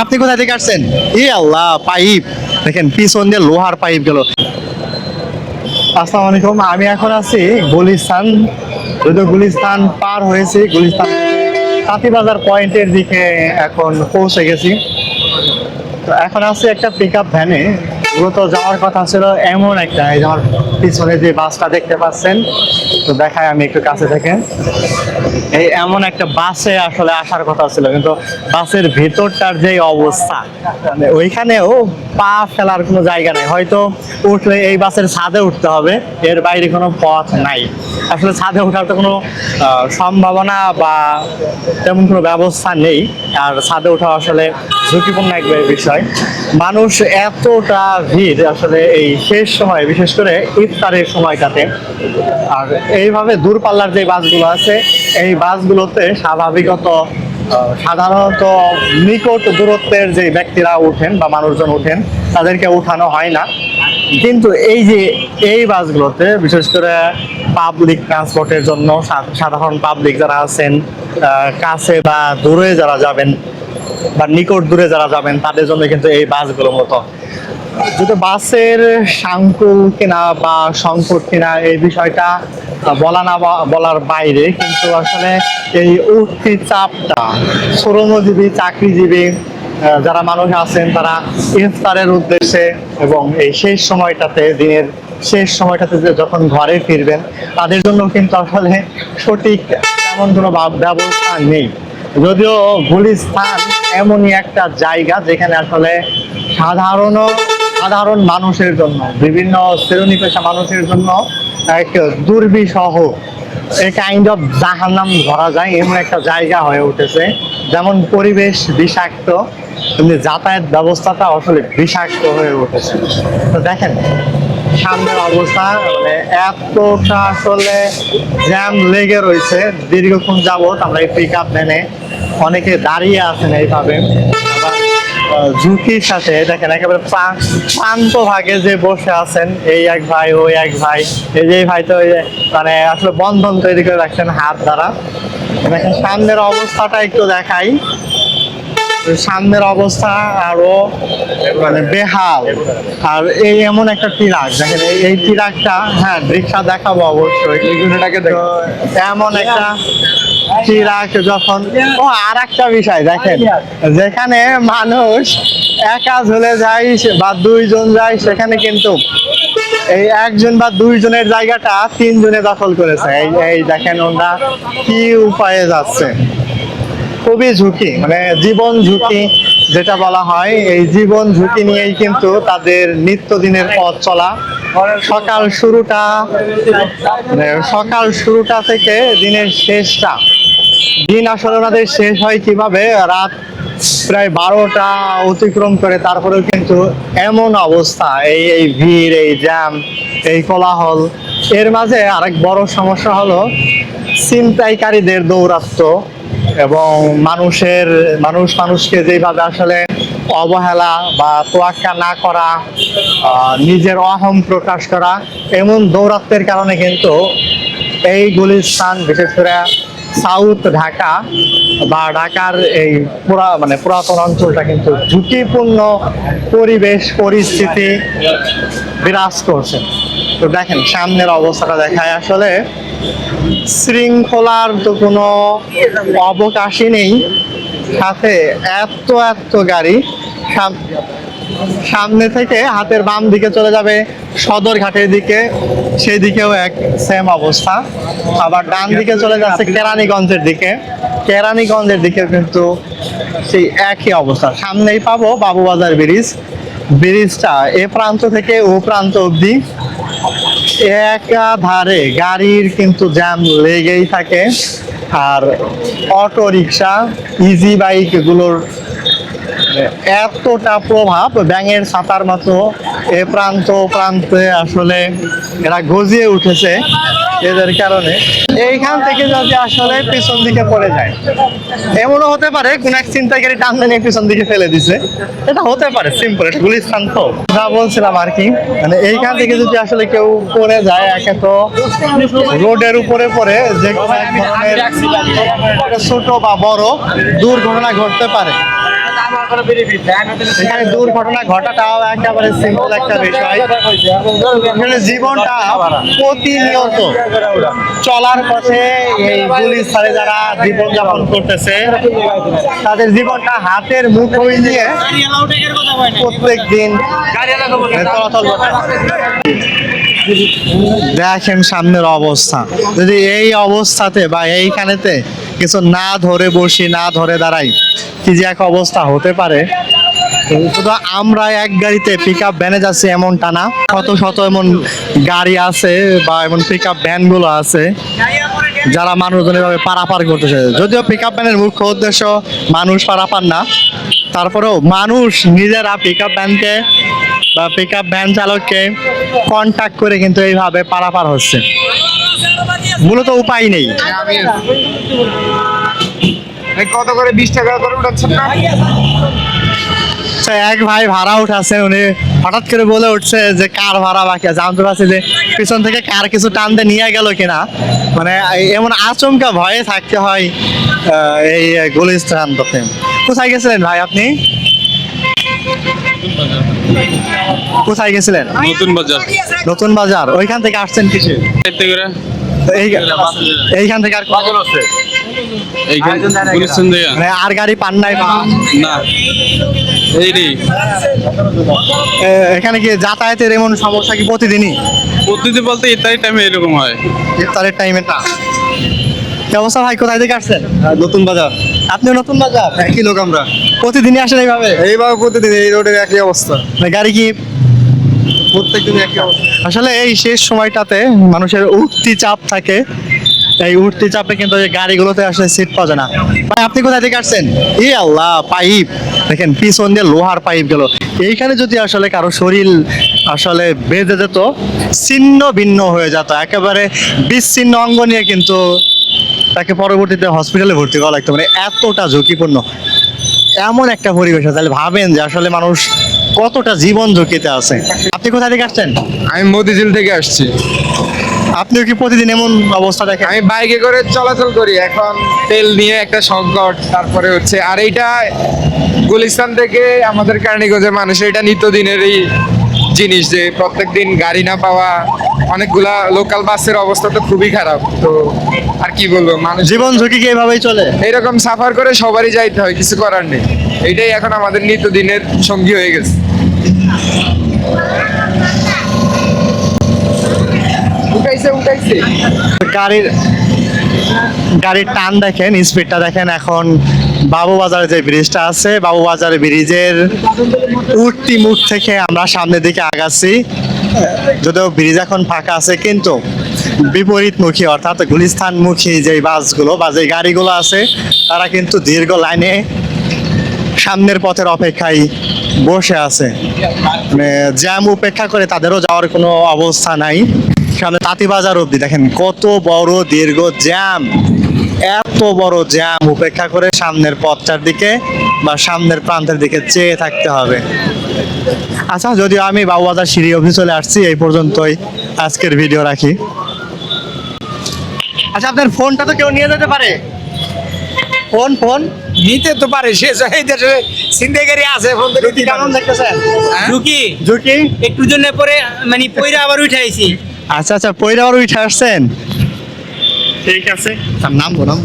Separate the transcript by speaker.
Speaker 1: আপনি কোথা থেকে আসছেন? ই আল্লাহ, পাইপ দেখেন পিছন দিয়ে লোহার পাইপ গেল। আসসালামু আলাইকুম, আমি এখন আছি গুলিস্তান। যদিও গুলিস্তান পার হয়েছি, গুলিস্তান তাঁতিবাজার পয়েন্টের দিকে এখন পৌঁছে গেছি। তো এখন আছি একটা পিক আপ ভ্যানে। মূলত যাওয়ার কথা ছিল এমন একটা, এই আমার পিছনে যে বাসটা দেখতে পাচ্ছেন, তো দেখায় আমি একটু কাছে থেকে। এই এমন একটা বাসে আসলে আসার কথা ছিল, কিন্তু বাসের ভেতরটার যে অবস্থা, মানে ওইখানেও পা ফেলার কোনো জায়গা নেই। হয়তো উঠলে এই বাসের ছাদে উঠতে হবে, এর বাইরে কোনো পথ নাই। আসলে ছাদে ওঠার তো কোনো সম্ভাবনা বা তেমন কোনো ব্যবস্থা নেই। আর ছাদে ওঠা আসলে ঝুঁকিপূর্ণ এক বিষয়। মানুষ এতটা ভিড় আসলে এই শেষ সময়, বিশেষ করে ইফতারের সময়টাতে। আর এইভাবে দূরপাল্লার যে বাসগুলো আছে, এই বাসগুলোতে সাধারণত নিকট দূরত্বের যে ব্যক্তিরা ওঠেন বা মানুষজন ওঠেন, তাদেরকে উঠানো হয় না। কিন্তু এই বাসগুলোতে বিশেষ করে পাবলিক ট্রান্সপোর্টের জন্য সাধারণ পাবলিক যারা আছেন, কাছে বা দূরে যারা যাবেন বা নিকট দূরে যারা যাবেন, তাদের জন্য কিন্তু এই বাসগুলোর মতো। যদি বাসের সাংকুল কিনা বা সংকট কিনা এই বিষয়টা বলার বাইরে, কিন্তু আসলে এই উঠতি চাপটা শ্রমজীবী, চাকরিজীবী যারা মানুষ আছেন, তারা ইফতারের উদ্দেশ্যে এবং এই শেষ সময়টাতে, দিনের শেষ সময়টাতে যখন ঘরে ফিরবেন, তাদের জন্য কিন্তু আসলে সঠিক তেমন কোনো ব্যবস্থা নেই। যদিও গুলিস্তান এমনই একটা জায়গা যেখানে আসলে সাধারণ মানুষের জন্য, বিভিন্ন শ্রেণী পেশা মানুষের জন্য এক দুর্বিষহ, এই কাইন্ড অফ জাহান্নাম ধরা যায় এমন একটা জায়গা হয়ে উঠেছে। যেমন পরিবেশ বিষাক্ত, তেমনি যাতায়াত ব্যবস্থাটা আসলে বিষাক্ত হয়ে উঠেছে। তো দেখেন সামনের অবস্থা, মানে এতটা আসলে জ্যাম লেগে রয়েছে দীর্ঘক্ষণ যাবত। আমরা এই পিক আপ ভ্যানে অনেকে দাঁড়িয়ে আছেন এইভাবে, আবার ঝুঁকির সাথে দেখেন একেবারে শান্ত ভাগে যে বসে আছেন, এই এক ভাই, ওই এক ভাই। এই যে ভাই তো মানে আসলে বন্ধন তৈরি করে রাখছেন হাত দ্বারা। দেখেন সামনের অবস্থাটা একটু দেখাই। সামনের অবস্থা আরো মানে বেহাল। আর এই এমন একটা ট্রাক দেখেন, এই ট্রাকটা, হ্যাঁ রিক্সা দেখাবো অবশ্যই, এমন একটা ট্রাক যখন, ও আর একটা বিষয় দেখেন, যেখানে মানুষ একা ঝুলে যায় বা দুইজন যায়, সেখানে কিন্তু এই একজন বা দুইজনের জায়গাটা তিনজনে দখল করেছে। এই দেখেন ওরা কি উপায়ে যাচ্ছে। খুবই ঝুঁকি, মানে জীবন ঝুঁকি যেটা বলা হয়, এই জীবন ঝুঁকি নিয়েই কিন্তু তাদের নিত্যদিনের পথ চলা। সকাল শুরুটা থেকে দিনের শেষটা, দিন আসলে ওনাদের শেষ হয় কিভাবে, রাত প্রায় 12টা অতিক্রম করে। তারপরেও কিন্তু এমন অবস্থা, এই ভিড়, এই জ্যাম, এই কোলাহল। এর মাঝে আরেক বড় সমস্যা হলো ছিনতাইকারীদের দৌরাত্ম্য এবং মানুষকে যেভাবে আসলে অবহেলা বা তোয়াক্কা না করা, নিজের অহং প্রকাশ করা, এমন দৌরাত্ম্যের কারণে কিন্তু এই গুলিস্তান, বিশেষ করে সাউথ ঢাকা বা ঢাকার এই পুরাতন অঞ্চলটা কিন্তু ঝুঁকিপূর্ণ পরিস্থিতি বিরাজ করছে। তো দেখেন সামনের অবস্থাটা দেখায়, আসলে শৃঙ্খলার তো কোনো অবকাশই নেই। সাথে এত গাড়ি, সামনে থেকে হাতের বাম দিকে চলে যাবে সদরঘাটের দিকে, সেই দিকেও এক সেম অবস্থা। আবার ডান দিকে চলে যাচ্ছে কেরানীগঞ্জের দিকে কিন্তু সেই একই অবস্থা। সামনেই পাবো বাবুবাজার ব্রিজটা এ প্রান্ত থেকে ও প্রান্ত অবধি একাধারে গাড়ির কিন্তু জ্যাম লেগেই থাকে। আর অটো রিক্সা, ইজি বাইক গুলোর এতটা প্রভাব, ব্যাঙের ছাতার মতো এ প্রান্তে আসলে এরা গজিয়ে উঠেছে। এদের কারণে এইখান থেকে যদি আসলে পিছন দিকে পড়ে যায়, এমনও হতে পারে কোন এক ছিনতাইকারী টান নিয়ে পিছন দিকে ফেলে দিছে। এটা হতে পারে, সিম্পল, এটা গুলিস্তান তো। যা বলছিলাম আর কি, মানে এইখান থেকে যদি আসলে কেউ পড়ে যায়, একে তো রোডের উপরে পড়ে যে কোনো এক ধরনের ছোট বা বড় দুর্ঘটনা ঘটতে পারে। এখানে দুর্ঘটনা ঘটাটাও একেবারে সিম্পল একটা বিষয়। এখানে জীবনটা প্রতিনিয়ত চলার পথে এই পুলিশ ছাড়ে যারা জীবনযাপন করতেছে তাদের জীবনটা হাতের মুঠোয় নিয়ে প্রত্যেক দিন চলাচল করতেছে। দেখেন সামনের অবস্থা, যদি এই অবস্থাতে বা এইখানেতে কিছু না ধরে বসি, না ধরে দাঁড়াই, কি যে এক অবস্থা হতে পারে। শুধু আমরা এক গাড়িতে পিক আপ ভ্যানে যাচ্ছি এমনটা না, শত শত এমন গাড়ি আছে বা এমন পিক আপ ভ্যান গুলো আছে যারা মানুষজন এভাবে পারাপার করতেছে। যদিও পিক আপ ভ্যানের মুখ্য উদ্দেশ্য মানুষ পারাপার না, তারপরেও মানুষ নিজেরা পিক আপ ভ্যানকে বা পিক আপ ভ্যান চালককে কন্ট্যাক্ট করে কিন্তু এইভাবে পারাপার হচ্ছে, মূলত উপায় নেই।
Speaker 2: কত করে 20 টাকা করে উঠাচ্ছেন না?
Speaker 1: আচ্ছা, এক ভাই ভাড়া উঠাচ্ছেন, উনি হঠাৎ করে বলে উঠছে যে কার ভাড়া বাকি আছে। জানতে পারছি যে পিছন থেকে কার কিছু টানতে নিয়ে গেল কিনা, মানে এমন আচমকা ভয়ে থাকতে হয় এই গুলিস্তানটাতে। কোথায় গেছিলেন ভাই আপনি? কোথায় গেছিলেন?
Speaker 3: নতুন বাজার।
Speaker 1: নতুন বাজার। ওইখান থেকে আসছেন কিছু? এইখান থেকে আর কজন আছে? মানে আর গাড়ি পান নাই বা?
Speaker 3: না, এইটাই
Speaker 1: এখানে কি যাতায়াতের এমন সমস্যা কি প্রতিদিনই?
Speaker 3: প্রতিদিন বলতে ইত্যাদি টাইমে এরকম হয়।
Speaker 1: ইফতারের টাইমে না। কি অবস্থা ভাই, কোথায় থেকে আসছেন?
Speaker 2: নতুন বাজার।
Speaker 1: আপনিও নতুন বাজার?
Speaker 2: একই লোক আমরা।
Speaker 1: প্রতিদিনই আসেন এইভাবে?
Speaker 2: এইভাবে প্রতিদিন এই রোডের একই অবস্থা,
Speaker 1: মানে গাড়ি কি
Speaker 2: প্রত্যেকদিন একই অবস্থা।
Speaker 1: আসলে এই শেষ সময়টাতে মানুষের উঠতি চাপ থাকে, এই উঠতি চাপে কিন্তু এই গাড়িগুলোতে আসলে সিট পাওয়া যায় না। ভাই আপনি কোথায় থেকে আসছেন? ই আল্লাহ, পাইপ দেখেন পিছন দিয়ে লোহার পাইপ গেল। এইখানে যদি আসলে কারো শরীর আসলে বেঁধে যেত, ছিন্ন ভিন্ন হয়ে যেত, একেবারে বিচ্ছিন্ন অঙ্গ নিয়ে কিন্তু তাকে পরবর্তীতে হসপিটালে ভর্তি করা লাগতো, মানে এতটা ঝুঁকিপূর্ণ এমন একটা পরিবেশ। তাহলে ভাবেন যে আসলে মানুষ কতটা জীবন ঝুঁকিতে আছে। আপনি কোথায় থেকে আসছেন?
Speaker 2: আমি মতিঝিল থেকে আসছি।
Speaker 1: আপনিও কি প্রতিদিন এমন অবস্থা দেখেন?
Speaker 2: আমি বাইকে করে চলাচল করি, এখন তেল নিয়ে একটা সংকট, তারপরে হচ্ছে আর এইটা গুলিস্তান থেকে আমাদের কেরানীগঞ্জের মানুষের এটা নিত্যদিনেরই জিনিস যে প্রত্যেকদিন গাড়ি না পাওয়া, অনেকগুলা লোকাল বাসের অবস্থা তো খুবই খারাপ। তো আর কি বলবো, মানুষ
Speaker 1: জীবন ঝুঁকি কি এভাবেই চলে?
Speaker 2: এইরকম সাফার করে সবারই যাইতে হয়, কিছু করার নেই। এইটাই এখন আমাদের নিত্যদিনের সঙ্গী হয়ে গেছে। উঠাইছে
Speaker 1: গাড়ির গাড়ির টান দেখেন, স্পিডটা দেখেন। এখন বাবুবাজারে যে ব্রিজটা আছে, বাবুবাজার ব্রিজের উঠতি মুখ থেকে আমরা সামনের দিকে আগাচ্ছি। যদিও ব্রিজ এখন ফাঁকা আছে, কিন্তু বিপরীতমুখী অর্থাৎ গুলিস্তানমুখী যে বাসগুলো বা যে গাড়িগুলো আছে তারা কিন্তু দীর্ঘ লাইনে সামনের পথের অপেক্ষায় বসে আছে, মানে জ্যাম উপেক্ষা করে তাদেরও যাওয়ার কোনো অবস্থা নাই। সামনে তাঁতিবাজার অবধি দেখেন কত বড় দীর্ঘ জ্যাম, এত বড় জ্যাম উপেক্ষা করে সামনের পথটার দিকে বা সামনের প্রান্তের দিকে চেয়ে থাকতে হবে। আচ্ছা, যদিও আমি বাবুবাজার সিঁড়ি অবধি চলে আসছি, এই পর্যন্তই আজকের ভিডিও রাখি। আচ্ছা, আপনার ফোনটা তো কেউ নিয়ে যেতে পারে? ফোন
Speaker 2: নিতে তো পারে, সে এই দেশে ছিনতাইকারী আছে, ফোন তো নিতে
Speaker 1: কেমন দেখতেছেন? ঝুঁকি
Speaker 4: একটু জন্য পরে মানে পয়রা আবার উঠাইছি।
Speaker 1: আচ্ছা, পয়রা আবার উঠে আসছেন? ঠিক আছে, নাম